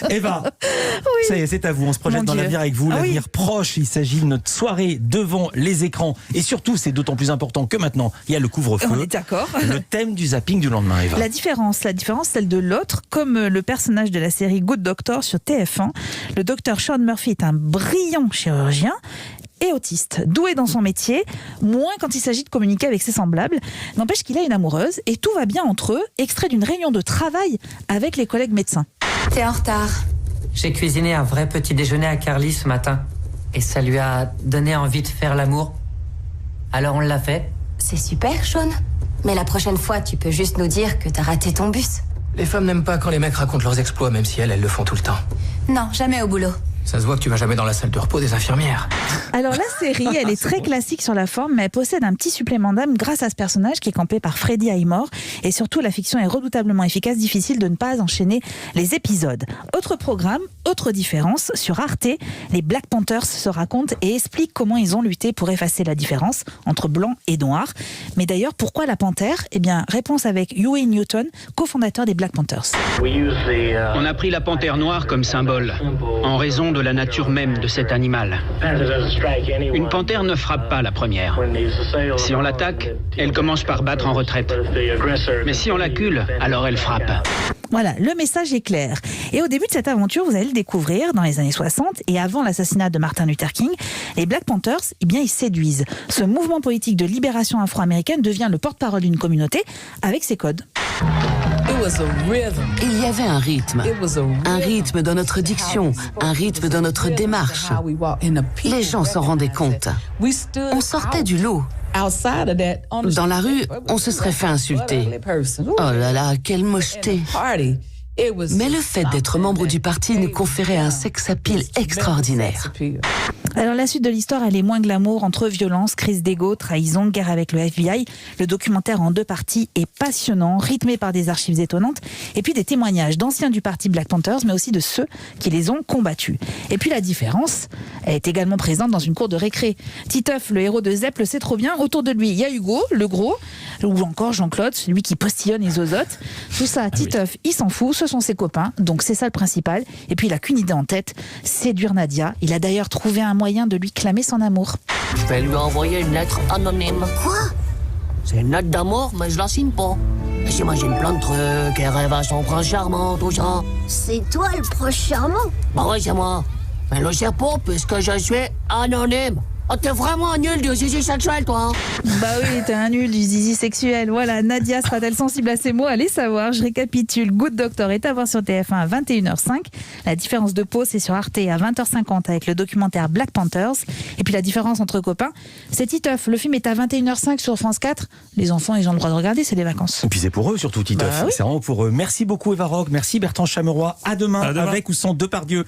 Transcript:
Eva, ça y est, c'est à vous. On se projette dans l'avenir avec vous, l'avenir proche. Il s'agit de notre soirée devant les écrans. Et surtout, c'est d'autant plus important que maintenant, il y a le couvre-feu. On est d'accord. Le thème du zapping du lendemain, Eva. La différence, celle de l'autre, comme le personnage de la série Good Doctor sur TF1. Le docteur Sean Murphy est un brillant chirurgien et autiste, doué dans son métier, moins quand il s'agit de communiquer avec ses semblables. N'empêche qu'il a une amoureuse et tout va bien entre eux, extrait d'une réunion de travail avec les collègues médecins. T'es en retard. J'ai cuisiné un vrai petit déjeuner à Carly ce matin et ça lui a donné envie de faire l'amour. Alors on l'a fait. C'est super, Sean. Mais la prochaine fois, tu peux juste nous dire que t'as raté ton bus. Les femmes n'aiment pas quand les mecs racontent leurs exploits, même si elles le font tout le temps. Non, jamais au boulot. Ça se voit que tu vas jamais dans la salle de repos des infirmières. Alors la série, elle est très classique sur la forme, mais elle possède un petit supplément d'âme grâce à ce personnage qui est campé par Freddie Highmore. Et surtout, la fiction est redoutablement efficace, difficile de ne pas enchaîner les épisodes. Autre programme, autre différence, sur Arte, les Black Panthers se racontent et expliquent comment ils ont lutté pour effacer la différence entre blanc et noir. Mais d'ailleurs, pourquoi la panthère ? Eh bien, réponse avec Huey Newton, cofondateur des Black Panthers. On a pris la panthère noire comme symbole, en raison de la nature même de cet animal. Une panthère ne frappe pas la première. Si on l'attaque, elle commence par battre en retraite. Mais si on l'accule, alors elle frappe. Voilà, le message est clair. Et au début de cette aventure, vous allez le découvrir, dans les années 60 et avant l'assassinat de Martin Luther King, les Black Panthers, eh bien, ils séduisent. Ce mouvement politique de libération afro-américaine devient le porte-parole d'une communauté avec ses codes. Il y avait un rythme dans notre diction, un rythme dans notre démarche. Les gens s'en rendaient compte. On sortait du lot. Dans la rue, on se serait fait insulter. Oh là là, quelle mocheté! Mais le fait d'être membre du parti nous conférait un sex-appeal extraordinaire. Alors la suite de l'histoire, elle est moins glamour, entre violence, crise d'ego, trahison, guerre avec le FBI. Le documentaire en 2 parties est passionnant, rythmé par des archives étonnantes et puis des témoignages d'anciens du parti Black Panthers, mais aussi de ceux qui les ont combattus. Et puis la différence, elle est également présente dans une cour de récré. Titeuf, le héros de Zep, le sait trop bien. Autour de lui, il y a Hugo, le gros, ou encore Jean-Claude, celui qui postillonne et zozote. Tout ça, Titeuf, il s'en fout, ce sont ses copains, donc c'est ça le principal. Et puis il a qu'une idée en tête, séduire Nadia. Il a d'ailleurs trouvé un moyen de lui clamer son amour. Je vais lui envoyer une lettre anonyme. Quoi ? C'est une lettre d'amour, mais je la signe pas. J'imagine plein de trucs, elle rêve à son prince charmant, tout ça. C'est toi le proche charmant ? Bah oui, c'est moi. Mais le sais pas, puisque je suis anonyme. Oh, t'es vraiment un nul du zizi sexuel, toi. Bah oui, t'es un nul du zizi sexuel. Voilà, Nadia sera-t-elle sensible à ces mots ? Allez savoir, je récapitule. Good Doctor est à voir sur TF1 à 21h05. La différence de peau, c'est sur Arte à 20h50 avec le documentaire Black Panthers. Et puis la différence entre copains, c'est Titeuf. Le film est à 21h05 sur France 4. Les enfants, ils ont le droit de regarder, c'est les vacances. Et puis c'est pour eux surtout, Titeuf. Bah oui. C'est vraiment pour eux. Merci beaucoup Eva Rock, merci Bertrand Chameroy. À demain, avec ou sans Depardieu.